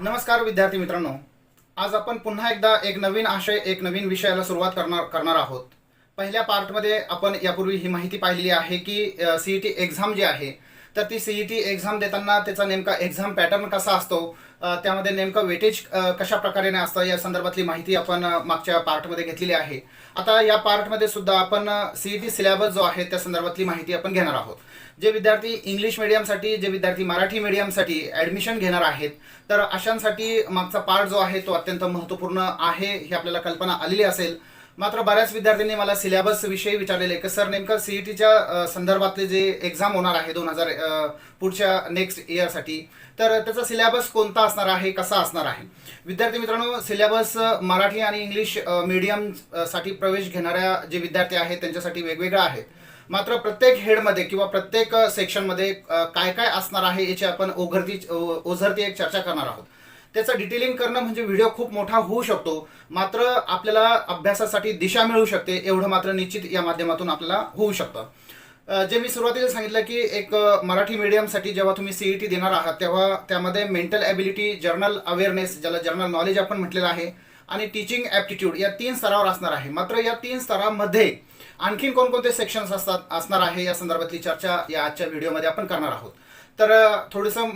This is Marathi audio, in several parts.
नमस्कार विद्यार्थी मित्रांनो, आज आपण पुन्हा एकदा एक नवीन आशय एक नवीन विषयाला सुरुवात करणार आहोत. पहिल्या पार्टमध्ये आपण यापूर्वी ही माहिती पाहिलेली आहे की सीईटी एक्झाम जी आहे तर ती सीईटी एक्झाम देताना त्याचा नेमका एक्झाम पॅटर्न कसा असतो, त्यामध्ये नेमकं वेटेज कशा प्रकारे असतं या संदर्भातली माहिती आपण मागच्या पार्टमध्ये घेतलेली आहे. आता या पार्टमध्ये सुद्धा आपण सीईटी सिलेबस जो आहे त्या संदर्भातली माहिती आपण घेणार आहोत. जे विद्यार्थी इंग्लिश मीडियमसाठी, जे विद्यार्थी मराठी मीडियमसाठी ॲडमिशन घेणार आहेत तर अशांसाठी मागचा पार्ट जो आहे तो अत्यंत महत्त्वपूर्ण आहे ही आपल्याला कल्पना आलेली असेल. मात्र बऱ्याच विद्यार्थ्यांनी मला सिलेबस विषयी विचारलेले की सर नेमकं सीईटीच्या संदर्भातले जे एक्झाम होणार आहे 2000 पुढच्या नेक्स्ट इयरसाठी तर त्याचा सिलेबस कोणता असणार आहे, कसा असणार आहे. विद्यार्थी मित्रांनो, सिलेबस मराठी आणि इंग्लिश मीडियम साठी प्रवेश घेणाऱ्या जे विद्यार्थी आहेत त्यांच्यासाठी वेगवेगळा आहे. मात्र प्रत्येक हेडमध्ये किंवा प्रत्येक सेक्शनमध्ये काय काय असणार आहे याची आपण ओझरती एक चर्चा करणार आहोत. त्याचं डिटेलिंग करणं म्हणजे व्हिडिओ खूप मोठा होऊ शकतो, मात्र आपल्याला अभ्यासासाठी दिशा मिळू शकते एवढं मात्र निश्चित या माध्यमातून आपल्याला होऊ शकतं. जे मी सुरुवातीला सांगितलं की एक मराठी मीडियमसाठी जेव्हा तुम्ही सीईटी देणार आहात तेव्हा त्यामध्ये मेंटल ॲबिलिटी, जर्नल अवेअरनेस ज्याला जर्नल नॉलेज आपण म्हटलेलं आहे, आणि टीचिंग ॲप्टिट्यूड या 3 स्तरावर असणार आहे. मात्र या 3 स्तरामध्ये आणखीन कोणकोणते सेक्शन्स असणार आहे या संदर्भातली चर्चा या आजच्या व्हिडिओमध्ये आपण करणार आहोत. तर थोडंसं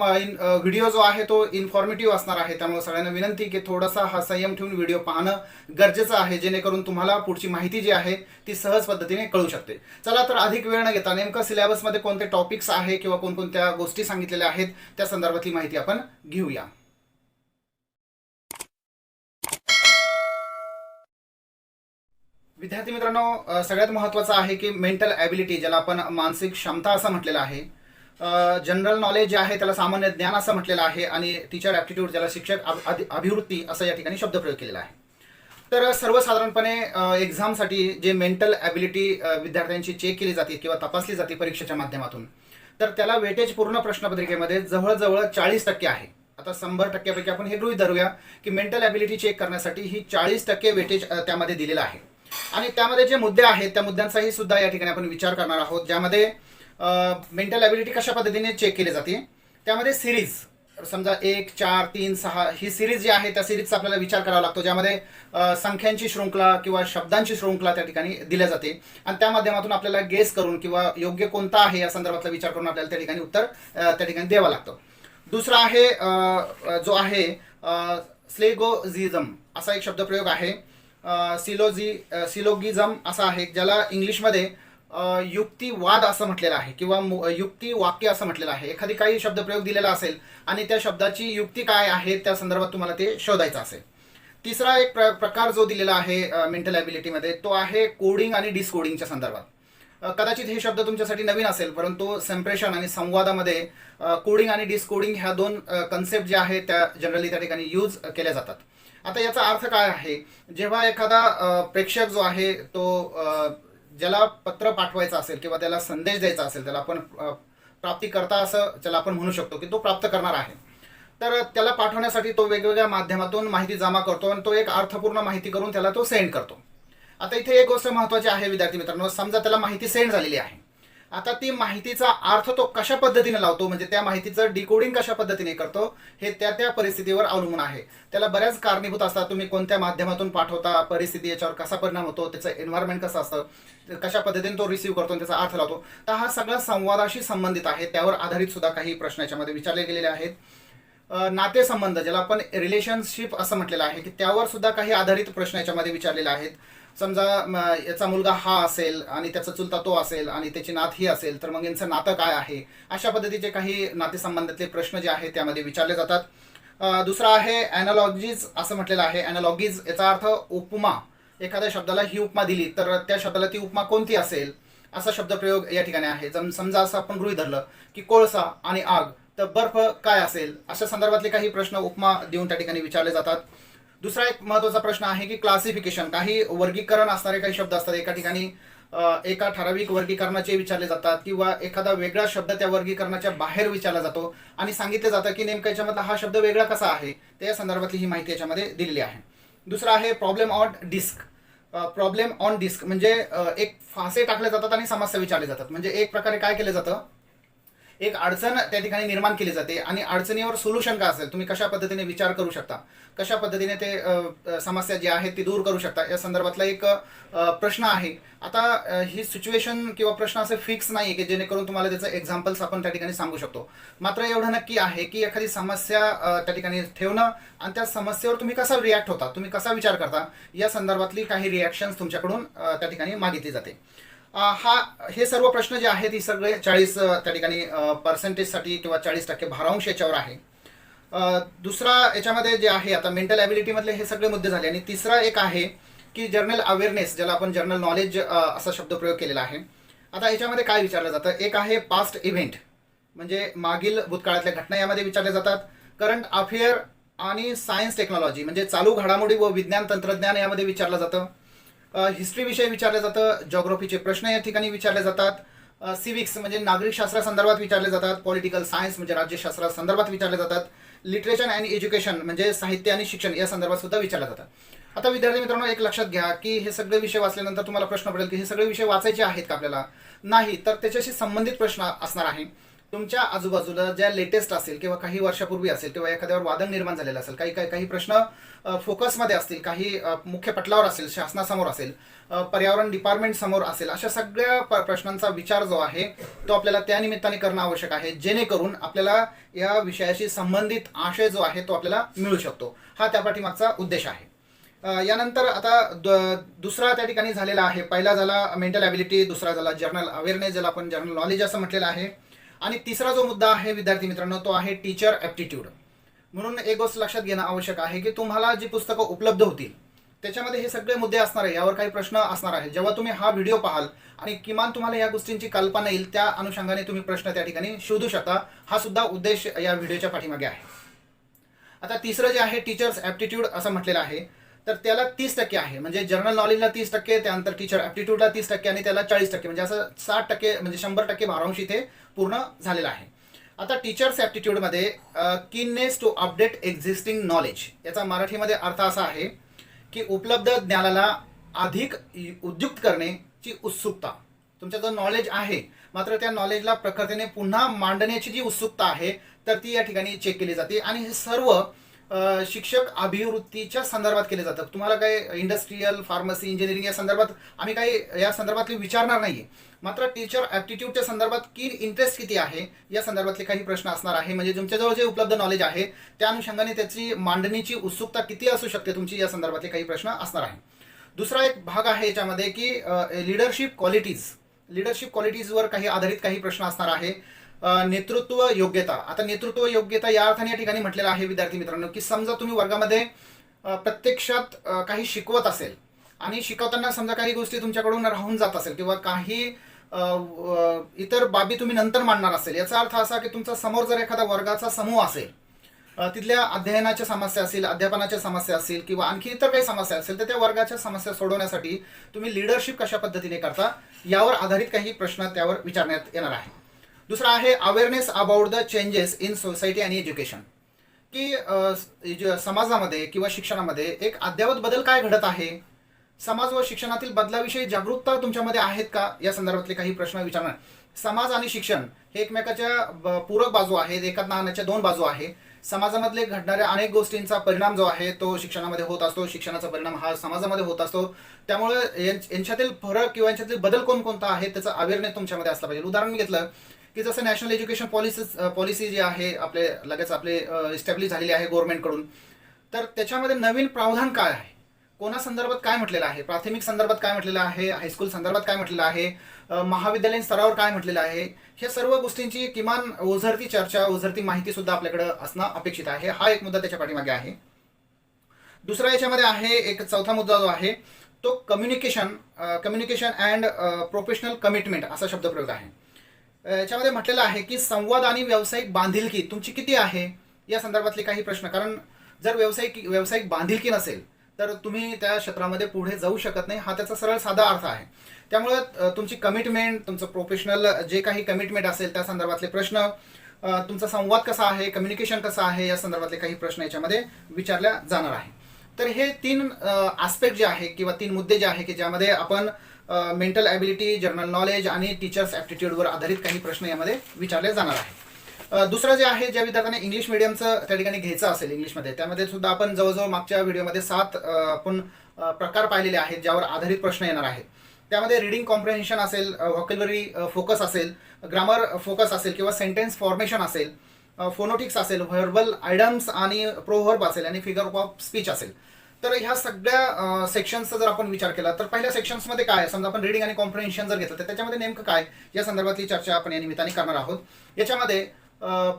व्हिडिओ जो आहे तो इन्फॉर्मेटिव्ह असणार आहे, त्यामुळे सगळ्यांना विनंती की थोडासा हा संयम ठेवून व्हिडिओ पाहणं गरजेचं आहे, जेणेकरून तुम्हाला पुढची माहिती जी आहे ती सहज पद्धतीने कळू शकते. चला तर अधिक वेळ न घेता नेमकं सिलेबसमध्ये कोणते टॉपिक्स आहे किंवा कोणकोणत्या गोष्टी सांगितलेल्या आहेत त्या संदर्भातली माहिती आपण घेऊया. विद्यार्थी मित्रांनो, सगळ्यात महत्त्वाचं आहे की मेंटल ॲबिलिटी ज्याला आपण मानसिक क्षमता असं म्हटलेलं आहे, जनरल नॉलेज जे आहे त्याला सामान्य ज्ञान असं म्हटलेलं आहे, आणि टीचर ॲप्टिट्यूड ज्याला शिक्षक अभिवृत्ती असं या ठिकाणी शब्दप्रयोग केलेला आहे. तर सर्वसाधारणपणे एक्झामसाठी जे मेंटल ॲबिलिटी विद्यार्थ्यांची चेक केली जाते किंवा तपासली जाते परीक्षेच्या माध्यमातून, तर त्याला वेटेज पूर्ण प्रश्नपत्रिकेमध्ये जवळजवळ 40% आहे. आता 100%पैकी आपण हे गृहीत धरूया की मेंटल ॲबिलिटी चेक करण्यासाठी ही 40% वेटेज त्यामध्ये दिलेलं आहे. आणि त्यामध्ये जे मुद्दे आहेत त्या मुद्द्यांचाही सुद्धा या ठिकाणी आपण विचार करणार आहोत, ज्यामध्ये मेंटल ॲबिलिटी कशा पद्धतीने चेक केली जाते. त्यामध्ये सिरीज, समजा 1, 4, 3, 6 ही सिरीज जी आहे त्या सिरीजचा आपल्याला विचार करावा लागतो, ज्यामध्ये संख्यांची शृंखला किंवा शब्दांची शृंखला त्या ठिकाणी दिल्या जाते, आणि त्या माध्यमातून आपल्याला गेस करून किंवा योग्य कोणता आहे या संदर्भातला विचार करून आपल्याला त्या ठिकाणी उत्तर त्या ठिकाणी द्यावं लागतं. दुसरा आहे जो आहे स्लेगोझिझम असा एक शब्दप्रयोग आहे. सिलोगिझम असा आहे, ज्याला इंग्लिशमध्ये युक्तिवाद असं म्हटलेलं आहे किंवा युक्ती वाक्य असं म्हटलेलं आहे. एखादी काही शब्दप्रयोग दिलेला असेल आणि त्या शब्दाची युक्ती काय आहे त्या संदर्भात तुम्हाला ते शोधायचं असेल. तिसरा एक प्रकार जो दिलेला आहे मेंटल ॲबिलिटीमध्ये तो आहे कोडिंग आणि डिस्कोडिंगच्या संदर्भात. कदाचित हे शब्द तुमच्यासाठी नवीन असेल, परंतु संप्रेषण आणि संवादामध्ये कोडिंग आणि डिस्कोडिंग ह्या 2 कन्सेप्ट ज्या आहेत त्या जनरली त्या ठिकाणी यूज केल्या जातात. आता याचा अर्थ काय आहे, जेव्हा एखादा प्रेक्षक जो आहे तो ज्याला पत्र पाठवायचं असेल किंवा त्याला संदेश द्यायचा असेल, त्याला आपण प्राप्तिकर्ता असं ज्याला आपण म्हणू शकतो की तो प्राप्त करणार आहे, तर त्याला पाठवण्यासाठी तो वेगवेगळ्या माध्यमातून माहिती जमा करतो आणि तो एक अर्थपूर्ण माहिती करून त्याला तो सेंड करतो. आता इथे एक गोष्ट महत्त्वाची आहे विद्यार्थी मित्रांनो, समजा त्याला माहिती सेंड झालेली आहे, आता ती माहितीचा अर्थ तो कशा पद्धतीने लावतो, म्हणजे त्या माहितीचं डिकोडिंग कशा पद्धतीने करतो हे त्या परिस्थितीवर अवलंबून आहे. त्याला बऱ्याच कारणीभूत असतात, तुम्ही कोणत्या माध्यमातून पाठवता, परिस्थिती याच्यावर कसा परिणाम होतो, त्याचं एन्व्हायरमेंट कसं असतं, कशा पद्धतीने तो रिसीव्ह करतो आणि त्याचा अर्थ लावतो. तर हा सगळा संवादाशी संबंधित आहे, त्यावर आधारित सुद्धा काही प्रश्न याच्यामध्ये विचारले गेलेले आहेत. नातेसंबंध ज्याला आपण रिलेशनशिप असं म्हटलेलं आहे की त्यावर सुद्धा काही आधारित प्रश्न याच्यामध्ये विचारलेले आहेत. समजा याचा मुलगा हा असेल आणि त्याचा चुलता तो असेल आणि त्याची नात ही असेल, तर मग यांचं नातं काय आहे, अशा पद्धतीचे काही नातेसंबंधातले प्रश्न जे आहेत त्यामध्ये विचारले जातात. दुसरा आहे ॲनालॉजीज असं म्हटलेलं आहे. ॲनालॉजीज याचा अर्थ उपमा, एखाद्या शब्दाला ही उपमा दिली तर त्या शब्दाला ती उपमा कोणती असेल असा शब्दप्रयोग या ठिकाणी आहे. समजा असं आपण गृहीत धरलं की कोळसा आणि आग, तर बर्फ काय असेल, अशा संदर्भातले काही प्रश्न उपमा देऊन त्या ठिकाणी विचारले जातात. दुसरा एक महत्त्वाचा प्रश्न आहे की क्लासिफिकेशन, काही वर्गीकरण असणारे काही शब्द असतात, एका ठिकाणी एका ठराविक वर्गीकरणाचे विचारले जातात किंवा एखादा वेगळा शब्द त्या वर्गीकरणाच्या बाहेर विचारला जातो आणि सांगितलं जातं की नेमका याच्यामधला हा शब्द वेगळा कसा आहे, त्या संदर्भातली ही माहिती याच्यामध्ये दिलेली आहे. दुसरा आहे problem on disk. Problem on disk म्हणजे एक फासे टाकले जातात आणि समस्या विचारले जातात. म्हणजे एक प्रकारे काय केलं जातं, एक अडचण त्या ठिकाणी निर्माण केली जाते आणि अडचणीवर सोल्युशन काय असेल, तुम्ही कशा पद्धतीने विचार करू शकता, कशा पद्धतीने ते समस्या जी आहे ती दूर करू शकता, या संदर्भातला एक प्रश्न आहे. आता ही सिच्युएशन किंवा प्रश्न असे फिक्स नाही की जेणेकरून तुम्हाला त्याचं एक्झाम्पल्स आपण त्या ठिकाणी सांगू शकतो. मात्र एवढं नक्की आहे की एखादी समस्या त्या ठिकाणी ठेवणं आणि त्या समस्येवर तुम्ही कसा रिॲक्ट होता, तुम्ही कसा विचार करता, या संदर्भातली काही रिॲक्शन्स तुमच्याकडून त्या ठिकाणी मागितली जाते. हे सर्व प्रश्न जे आहेत ही सगळे 40 त्या ठिकाणी पर्सेंटेजसाठी किंवा 40% भारांश याच्यावर आहे. दुसरा याच्यामध्ये जे आहे आता मेंटल ॲबिलिटीमधले हे सगळे मुद्दे झाले. आणि तिसरा एक आहे की जर्नल अवेअरनेस, ज्याला आपण जर्नल नॉलेज असा शब्द प्रयोग केलेला आहे. आता याच्यामध्ये काय विचारलं जातं, एक आहे पास्ट इव्हेंट, म्हणजे मागील भूतकाळातल्या घटना यामध्ये विचारल्या जातात. करंट अफेअर आणि सायन्स टेक्नॉलॉजी म्हणजे चालू घडामोडी व विज्ञान तंत्रज्ञान यामध्ये विचारलं जातं. हिस्ट्री विषय विचारले जातं. जॉग्राफीचे प्रश्न या ठिकाणी विचारले जातात. सिविक्स म्हणजे नागरिक शास्त्रासंदर्भात विचारले जातात. पॉलिटिकल सायन्स म्हणजे राज्यशास्त्रासंदर्भात विचारले जातात. लिटरेचर अँड एज्युकेशन म्हणजे साहित्य आणि शिक्षण या संदर्भात सुद्धा विचारले जातात. आता विद्यार्थी मित्रांनो, एक लक्षात घ्या की हे सगळे विषय वाचल्यानंतर तुम्हाला प्रश्न पडेल की हे सगळे विषय वाचायचे आहेत का आपल्याला. नाही, तर त्याच्याशी संबंधित प्रश्न असणार आहे. तुमच्या आजूबाजूला ज्या लेटेस्ट असेल किंवा काही वर्षापूर्वी असेल किंवा एखाद्यावर वादन निर्माण झालेलं असेल, काही प्रश्न फोकसमध्ये असतील, काही मुख्य पटलावर असेल, शासनासमोर असेल, पर्यावरण डिपार्टमेंट समोर असेल, अशा सगळ्या प्रश्नांचा विचार जो आहे तो आपल्याला त्या निमित्ताने करणं आवश्यक आहे, जेणेकरून आपल्याला या विषयाशी संबंधित आशय जो आहे तो आपल्याला मिळू शकतो. हा त्या पाठीमागचा उद्देश आहे. यानंतर आता दुसरा त्या ठिकाणी झालेला आहे. पहिला झाला मेंटल ॲबिलिटी, दुसरा झाला जर्नल अवेअरनेस, ज्याला आपण जर्नल नॉलेज असं म्हटलेलं आहे. आणि तिसरा जो मुद्दा आहे विद्यार्थी मित्रांनो तो आहे टीचर ॲप्टिट्यूड. म्हणून एक गोष्ट लक्षात घेणं आवश्यक आहे की तुम्हाला जी पुस्तकं उपलब्ध होतील त्याच्यामध्ये हे सगळे मुद्दे असणार आहे, यावर काही प्रश्न असणार आहे. जेव्हा तुम्ही हा व्हिडिओ पाहाल आणि किमान तुम्हाला या गोष्टींची कल्पना येईल, त्या अनुषंगाने तुम्ही प्रश्न त्या ठिकाणी शोधू शकता. हा सुद्धा उद्देश या व्हिडिओच्या पाठीमागे आहे. आता तिसरं जे आहे टीचर्स ॲप्टिट्यूड असं म्हटलेलं आहे, तर त्याला 30% आहे. म्हणजे जर्नल नॉलेजला 30%, त्यानंतर टीचर ॲप्टिट्यूडला 30% आणि त्याला 40%, म्हणजे असं 60% म्हणजे 100% भारांश इथे पूर्ण झालेला आहे. आता टीचर्स ॲप्टिट्यूडमध्ये keenness to update existing knowledge याचा मराठीमध्ये अर्थ असा आहे की उपलब्ध ज्ञानाला अधिक उद्युक्त करण्याची उत्सुकता. तुमचं जर नॉलेज आहे मात्र त्या नॉलेजला प्रखरतेने पुन्हा मांडण्याची जी उत्सुकता आहे तर ती या ठिकाणी चेक केली जाते. आणि हे सर्व शिक्षक अभिवृत्तीच्या संदर्भात केले जातात. तुम्हाला काही इंडस्ट्रियल, फार्मसी, इंजिनिअरिंग या संदर्भात आम्ही काही या संदर्भातले विचारणार नाही. मात्र टीचर ॲप्टिट्यूडच्या संदर्भात की इंटरेस्ट किती आहे या संदर्भातले काही प्रश्न असणार आहे. म्हणजे तुमच्याजवळ जे उपलब्ध नॉलेज आहे त्या अनुषंगाने त्याची मांडणीची उत्सुकता किती असू शकते तुमची, या संदर्भातले काही प्रश्न असणार आहे. दुसरा एक भाग आहे याच्यामध्ये की लिडरशिप क्वालिटीजवर काही आधारित काही प्रश्न असणार आहे. नेतृत्व योग्यता. आता नेतृत्व योग्यता या अर्थाने या ठिकाणी म्हटलेलं आहे विद्यार्थी मित्रांनो की समजा तुम्ही वर्गामध्ये प्रत्यक्षात काही शिकवत असेल आणि शिकवताना समजा काही गोष्टी तुमच्याकडून राहून जात असेल किंवा काही इतर बाबी तुम्ही नंतर मांडणार असेल, याचा अर्थ असा की तुमचा समोर जर एखादा वर्गाचा समूह असेल, तिथल्या अध्ययनाच्या समस्या असतील, अध्यापनाच्या समस्या असतील किंवा आणखी इतर काही समस्या असेल, तर त्या वर्गाच्या समस्या सोडवण्यासाठी तुम्ही लिडरशिप कशा पद्धतीने करता यावर आधारित काही प्रश्न त्यावर विचारण्यात येणार आहे. दुसरा आहे awareness about the changes in society आणि एज्युकेशन, की समाजामध्ये किंवा शिक्षणामध्ये एक अद्ययावत बदल काय घडत आहे, समाज व शिक्षणातील बदलाविषयी जागरूकता तुमच्यामध्ये आहेत का, या संदर्भातले काही प्रश्न विचारणार. समाज आणि शिक्षण हे एकमेकाच्या पूरक बाजू आहेत, एका नाण्याच्या दोन बाजू आहे. समाजामधले घडणाऱ्या अनेक गोष्टींचा परिणाम जो आहे तो शिक्षणामध्ये होत असतो, शिक्षणाचा परिणाम हा समाजामध्ये होत असतो. त्यामुळे यांच्यातील फरक किंवा यांच्यातील बदल कोणकोणता आहे त्याचा अवेअरनेस तुमच्यामध्ये असला पाहिजे. उदाहरण मी घेतलं की जसं नॅशनल एज्युकेशन पॉलिसी जी आहे आपले इस्टॅब्लिश झालेली आहे गव्हर्नमेंटकडून, तर त्याच्यामध्ये नवीन प्रावधान काय आहे, कोणा संदर्भात काय म्हटलेलं आहे, प्राथमिक संदर्भात काय म्हटलेलं आहे, हायस्कूल संदर्भात काय म्हटलेलं आहे, महाविद्यालयीन स्तरावर काय म्हटलेलं आहे, हे सर्व गोष्टींची किमान ओझरती चर्चा, ओझरती माहिती सुद्धा आपल्याकडे असणं अपेक्षित आहे. हा एक मुद्दा त्याच्या पाठीमागे आहे. दुसरा याच्यामध्ये आहे एक चौथा मुद्दा जो आहे तो कम्युनिकेशन अँड प्रोफेशनल कमिटमेंट असा शब्दप्रयोग आहे. याच्यामध्ये म्हटलेलं आहे की संवाद आणि व्यावसायिक बांधिलकी तुमची किती आहे या संदर्भातले काही प्रश्न. कारण जर व्यावसायिक बांधिलकी नसेल तर तुम्ही त्या क्षेत्रामध्ये पुढे जाऊ शकत नाही, हा त्याचा सरळ साधा अर्थ आहे. त्यामुळे तुमची कमिटमेंट, तुमचं प्रोफेशनल जे काही कमिटमेंट असेल त्या संदर्भातले प्रश्न, तुमचा संवाद कसा आहे, कम्युनिकेशन कसं आहे या संदर्भातले काही प्रश्न याच्यामध्ये विचारल्या जाणार आहे. तर हे 3 आस्पेक्ट जे आहे किंवा 3 मुद्दे जे आहे की ज्यामध्ये आपण मेंटल ॲबिलिटी, जनरल नॉलेज आणि टीचर्स ॲप्टिट्यूडवर आधारित काही प्रश्न यामध्ये विचारले जाणार आहे. दुसरं जे आहे, ज्या विद्यार्थ्यांना इंग्लिश मिडियमचं त्या ठिकाणी घ्यायचं असेल इंग्लिशमध्ये, त्यामध्ये सुद्धा आपण जवळजवळ मागच्या व्हिडिओमध्ये 7 आपण प्रकार पाहिलेले आहेत ज्यावर आधारित प्रश्न येणार आहेत. त्यामध्ये रीडिंग कॉम्प्रिहेन्शन असेल, व्हॉकॅब्युलरी फोकस असेल, ग्रामर फोकस असेल किंवा सेंटेन्स फॉर्मेशन असेल, फोनोटिक्स असेल, व्हर्बल आयडम्स आणि प्रोव्हर्ब असेल आणि फिगर ऑफ स्पीच असेल. तर ह्या सगळ्या सेक्शन्सचा जर आपण विचार केला तर पहिल्या सेक्शन्समध्ये काय, समजा आपण रीडिंग आणि कॉम्प्रिहेन्शन जर घेतलं तर त्याच्यामध्ये नेमकं काय या संदर्भातली चर्चा आपण या निमित्ताने करणार आहोत. याच्यामध्ये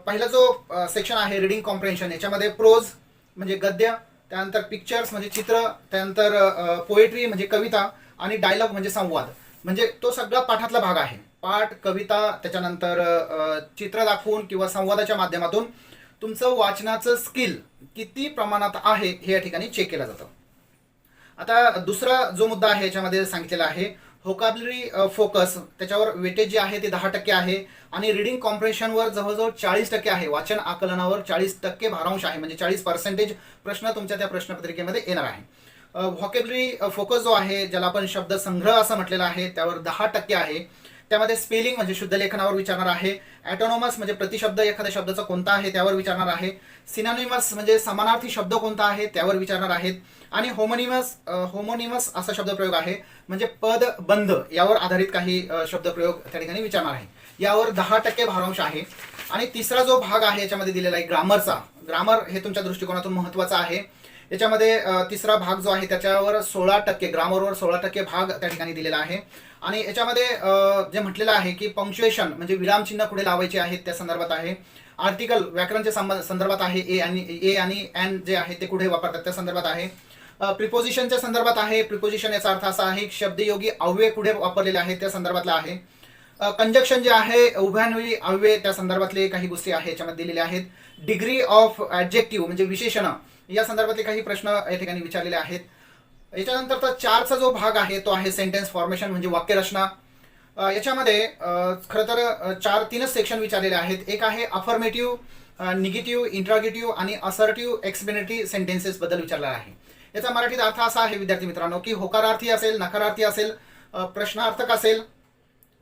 पहिला जो सेक्शन आहे रीडिंग कॉम्प्रिहेन्शन, याच्यामध्ये प्रोज म्हणजे गद्य, त्यानंतर पिक्चर्स म्हणजे चित्र, त्यानंतर पोएट्री म्हणजे कविता आणि डायलॉग म्हणजे संवाद. म्हणजे तो सगळा पाठातला भाग आहे. पाठ, कविता, त्याच्यानंतर चित्र दाखवून किंवा संवादाच्या माध्यमातून तुमचं वाचनाचं स्किल किती प्रमाणात आहे हे या ठिकाणी चेक केलं जातं. आता दुसरा जो मुद्दा आहे याच्यामध्ये सांगितलेला आहे व्होकॅब्युलरी फोकस, त्याच्यावर वेटेज जे आहे ते 10% आहे आणि रीडिंग कॉम्प्रिहेन्शनवर जवळजवळ 40% आहे. वाचन आकलनावर 40% भारांश आहे, म्हणजे 40% प्रश्न तुमच्या त्या प्रश्नपत्रिकेमध्ये येणार आहे. व्हॉकॅब्युलरी फोकस जो आहे, ज्याला आपण शब्द संग्रह असं म्हटलेलं आहे, त्यावर 10% आहे. त्यामध्ये स्पेलिंग म्हणजे शुद्ध लेखनावर विचारणार आहे. ॲटोनॉमस म्हणजे प्रतिशब्द एखाद्या शब्दाचा कोणता आहे त्यावर विचारणार आहे. सिनोनिमस म्हणजे समानार्थी शब्द कोणता आहे त्यावर विचारणार आहेत. आणि होमोनिमस असा शब्दप्रयोग आहे, म्हणजे पद बंध यावर आधारित काही शब्दप्रयोग त्या ठिकाणी विचारणार आहे. यावर 10% भारांश आहे. आणि तिसरा जो भाग आहे याच्यामध्ये दिलेला आहे ग्रामरचा. ग्रामर हे तुमच्या दृष्टिकोनातून महत्त्वाचं आहे. याच्यामध्ये तिसरा भाग जो आहे त्याच्यावर 16%, ग्रामरवर 16% भाग त्या ठिकाणी दिलेला आहे. आणि याच्यामध्ये जे म्हटलेलं आहे की पंक्च्युएशन म्हणजे विरामचिन्ह पुढे लावायचे आहेत त्या संदर्भात आहे. आर्टिकल व्याकरणच्या संदर्भात आहे, ए आणि एन जे आहे ते कुठे वापरतात त्या संदर्भात आहे. प्रिपोजिशनच्या संदर्भात आहे. प्रिपोजिशन याचा अर्थ असा आहे की शब्दयोगी अव्यय कुठे वापरलेले आहेत त्या संदर्भातला आहे. कंजक्शन जे आहे, उभयान्वयी अव्यय, त्या संदर्भातले काही गोष्टी आहे याच्यामध्ये दिलेल्या आहेत. डिग्री ऑफ ॲडजेक्टिव्ह म्हणजे विशेषण या संदर्भातले काही प्रश्न या ठिकाणी विचारलेले आहेत. याच्यानंतरचा 4चा जो भाग आहे तो आहे सेंटेन्स फॉर्मेशन म्हणजे वाक्यरचना. याच्यामध्ये खरं तर 3च सेक्शन विचारलेले आहेत. एक आहे अफर्मेटिव्ह, निगेटिव्ह, इंट्रॉगेटिव्ह आणि असर्टिव्ह एक्सप्लेनेटरी सेंटेन्सेस बद्दल विचारलेला आहे. याचा मराठीत अर्थ असा आहे विद्यार्थी मित्रांनो की होकारार्थी असेल, नकारार्थी असेल, प्रश्नार्थक असेल,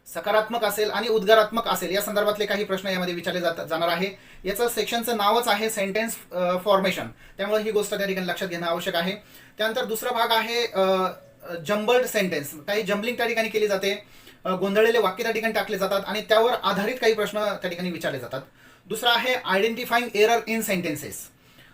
सकारात्मक असेल आणि उद्गारात्मक असेल या संदर्भातले काही प्रश्न यामध्ये विचारले जाणार आहे. याचं सेक्शनचं नावच आहे सेंटेन्स फॉर्मेशन, त्यामुळे ही गोष्ट त्या ठिकाणी लक्षात घेणं आवश्यक आहे. त्यानंतर दुसरा भाग आहे जम्बल्ड सेंटेन्स, काही जम्बलिंग त्या ठिकाणी केली जाते, गोंधळलेले वाक्य त्या ठिकाणी टाकले जातात आणि त्यावर आधारित काही प्रश्न त्या ठिकाणी विचारले जातात. दुसरा आहे आयडेंटिफाईंग एरर इन सेंटेन्सेस,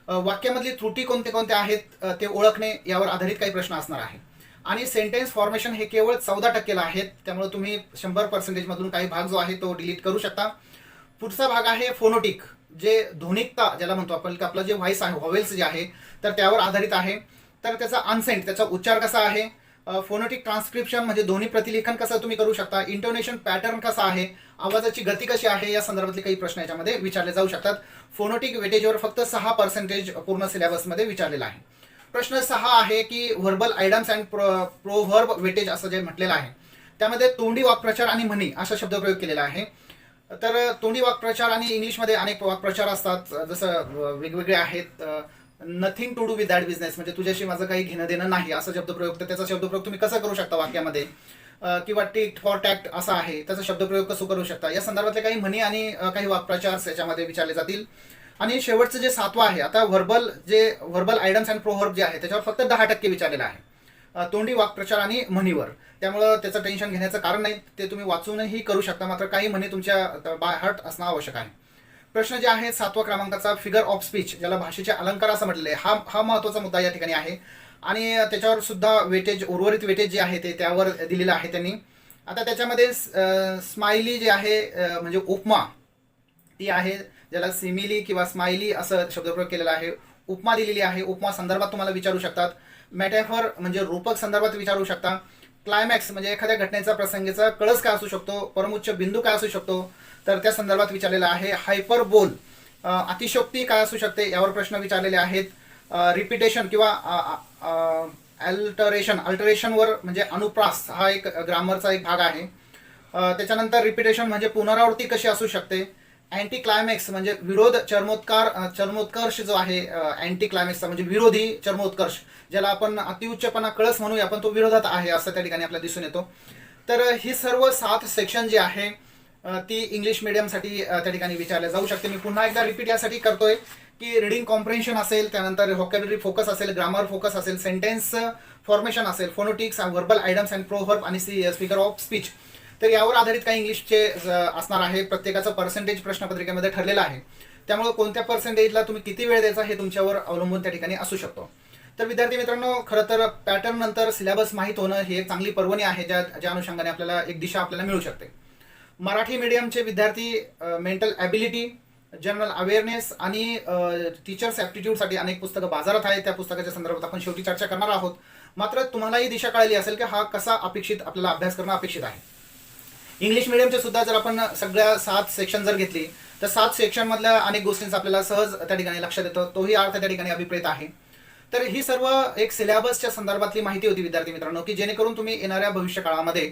वाक्यामधली त्रुटी कोणते कोणते आहेत ते ओळखणे यावर आधारित काही प्रश्न असणार आहे. आणि सेंटेन्स फॉर्मेशन हे केवळ 14%ला आहेत, त्यामुळे तुम्ही 100% मधून काही भाग जो आहे तो डिलीट करू शकता. पुढचा भाग आहे फोनोटिक, जे ध्वनिकता ज्याला म्हणतो आपण, आपलं जे व्हॉइस आहे, व्हॉवेल्स जे आहे तर त्यावर आधारित आहे. तर त्याचा अनसेंट, त्याचा उच्चार कसा आहे. फोनोटिक ट्रान्स्क्रिप्शन म्हणजे ध्वनी प्रतिलेखन कसं तुम्ही करू शकता. इंटोनेशन पॅटर्न कसा आहे, आवाजाची गती कशी आहे या संदर्भातले काही प्रश्न याच्यामध्ये विचारले जाऊ शकतात. फोनोटिक वेटेजवर फक्त 6% पूर्ण सिलेबसमध्ये विचारलेला आहे. प्रश्न 6 आहे की व्हर्बल आयडम्स अँड प्रोव्हर्ब वेटेज असं जे म्हटलेलं आहे, त्यामध्ये तोंडी वाक्प्रचार आणि म्हणी असा शब्दप्रयोग केलेला आहे. तर तोंडी वाक्प्रचार आणि इंग्लिशमध्ये अनेक वाक्प्रचार असतात, जसं वेगवेगळे आहेत. Nothing to do with that business म्हणजे तुझ्याशी माझं काही घेणं देणं नाही असा शब्दप्रयोग. तर त्याचा शब्दप्रयोग तुम्ही कसा करू शकता वाक्यामध्ये. किंवा टिट फॉर टॅक्ट असा आहे, त्याचा शब्दप्रयोग कसं करू शकता. या संदर्भातले काही म्हणी आणि काही वाक्प्रचार याच्यामध्ये विचारले जातील. आणि शेवटचं जे 7वं आहे, आता व्हर्बल आयडम्स अँड प्रोव्हर्ब जे आहे त्याच्यावर फक्त 10% विचारलेलं आहे, तोंडी वाक्प्रचार आणि म्हणीवर. त्यामुळं त्याचं टेन्शन घेण्याचं कारण नाही, ते तुम्ही वाचूनही करू शकता, मात्र काही म्हणी तुमच्या बाय हार्ट असणं आवश्यक आहे. प्रश्न जे आहे 7व्या क्रमांकाचा फिगर ऑफ स्पीच, ज्याला भाषेचे अलंकार असं म्हटलेलं आहे, हा महत्त्वाचा मुद्दा या ठिकाणी आहे. आणि त्याच्यावर सुद्धा वेटेज, उर्वरित वेटेज जे आहे ते त्यावर दिलेलं आहे त्यांनी. आता त्याच्यामध्ये स्माइली जे आहे म्हणजे उपमा ती आहे, ज्याला सिमिली किंवा स्माइली असं शब्दप्रयोग केलेला आहे. उपमा दिलेली आहे, उपमा संदर्भात तुम्हाला विचारू शकतात. मेटॅफर म्हणजे रूपक संदर्भात विचारू शकता. क्लायमॅक्स म्हणजे एखाद्या घटनेचा प्रसंगीचा कळस काय असू शकतो, परमोच्च बिंदू काय असू शकतो तर त्या संदर्भात विचारलेला आहे. हायपरबोल अतिशयोक्ती काय असू शकते यावर प्रश्न विचारलेले आहेत. रिपिटेशन किंवा अल्टरेशनवर म्हणजे अनुप्रास हा एक ग्रामरचा एक भाग आहे. त्याच्यानंतर रिपिटेशन म्हणजे पुनरावृत्ती कशी असू शकते. अँटी क्लायमॅक्स म्हणजे विरोध चर्मोत्कर्ष जो आहे, अँटी क्लायमॅक्सचा म्हणजे विरोधी चर्मोत्कर्ष, ज्याला आपण अतिउच्चपणा कळस म्हणूया, पण तो विरोधात आहे असं त्या ठिकाणी आपल्याला दिसून येतो. तर ही सर्व 7 सेक्शन जी आहे ती इंग्लिश मीडियमसाठी त्या ठिकाणी विचारल्या जाऊ शकते. मी पुन्हा एकदा रिपीट यासाठी करतोय की रीडिंग कॉम्प्रिहेन्शन असेल, त्यानंतर व्होकॅब्युलरी फोकस असेल, ग्रामर फोकस असेल, सेंटेन्स फॉर्मेशन असेल, फोनोटिक्स, व्हर्बल आयडम्स अँड प्रोव्हर्ब आणि स्पीकर ऑफ स्पीच, तर यावर आधारित काही इंग्लिशचे असणार आहे. प्रत्येकाचं पर्सेंटेज प्रश्नपत्रिकेमध्ये ठरलेलं आहे, त्यामुळे कोणत्या पर्सेंटेजला तुम्ही किती वेळ द्यायचा हे तुमच्यावर अवलंबून त्या ठिकाणी असू शकतो. तर विद्यार्थी मित्रांनो, खरं तर पॅटर्न नंतर सिलेबस माहीत होणं ही एक चांगली पर्वणी आहे, ज्या अनुषंगाने आपल्याला एक दिशा आपल्याला मिळू शकते. मराठी मीडियमचे विद्यार्थी मेंटल ॲबिलिटी, जनरल अवेअरनेस आणि टीचर्स ॲप्टिट्यूडसाठी अनेक पुस्तकं बाजारात आहेत. त्या पुस्तकाच्या संदर्भात आपण शेवटी चर्चा करणार आहोत. मात्र तुम्हाला ही दिशा कळली असेल की हा कसा अपेक्षित आपल्याला अभ्यास करणं अपेक्षित आहे. इंग्लिश मीडियमचे सुद्धा जर आपण सगळ्या 7 सेक्शन जर घेतली तर 7 सेक्शनमधल्या अनेक गोष्टींचा आपल्याला सहज त्या ठिकाणी लक्षात येतो. तोही अर्थ त्या ठिकाणी अभिप्रेत आहे. तर ही सर्व एक सिलेबसच्या संदर्भातली माहिती होती विद्यार्थी मित्रांनो, की जेणेकरून तुम्ही येणाऱ्या भविष्य काळामध्ये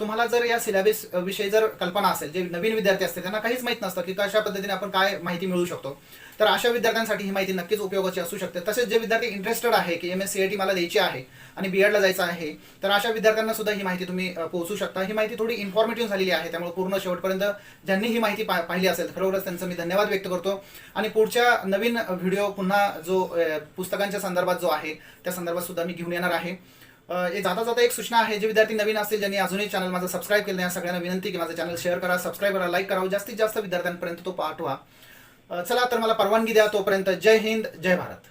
तुम्हाला जर या सिलेबस विषयी जर कल्पना असेल, जे नवीन विद्यार्थी असते त्यांना काहीच माहीत नसतं की कशा पद्धतीने आपण काय माहिती मिळवू शकतो, तर अशा विद्यार्थ्यांसाठी ही माहिती नक्कीच उपयोगाची असू शकते. तसेच जे विद्यार्थी इंटरेस्टेड आहे की MSc मला द्यायची आहे आणि BEdला जायचं आहे, तर अशा विद्यार्थ्यांना सुद्धा ही माहिती तुम्ही पोहोचू शकता. ही माहिती थोडी इन्फॉर्मेटिव्ह झालेली आहे, त्यामुळे पूर्ण शेवटपर्यंत ज्यांनी ही माहिती पाहिली असेल खरोखरच त्यांचं मी धन्यवाद व्यक्त करतो. आणि पुढच्या नवीन व्हिडिओ पुन्हा जो पुस्तकांच्या संदर्भात जो आहे त्या संदर्भात सुद्धा मी घेऊन येणार आहे. जाता जाता एक सूचना आहे, जे विद्यार्थी नवीन असतील ज्यांनी अजूनही चॅनल माझं सबस्क्राईब केलं नाही, सगळ्यांना विनंती की माझं चॅनल शेअर करा, सबस्क्राईब करा, लाईक करा, जास्तीत जास्त विद्यार्थ्यांपर्यंत तो पाठवा. चला तर मला परवानगी द्या. तोपर्यंत जय हिंद, जय भारत.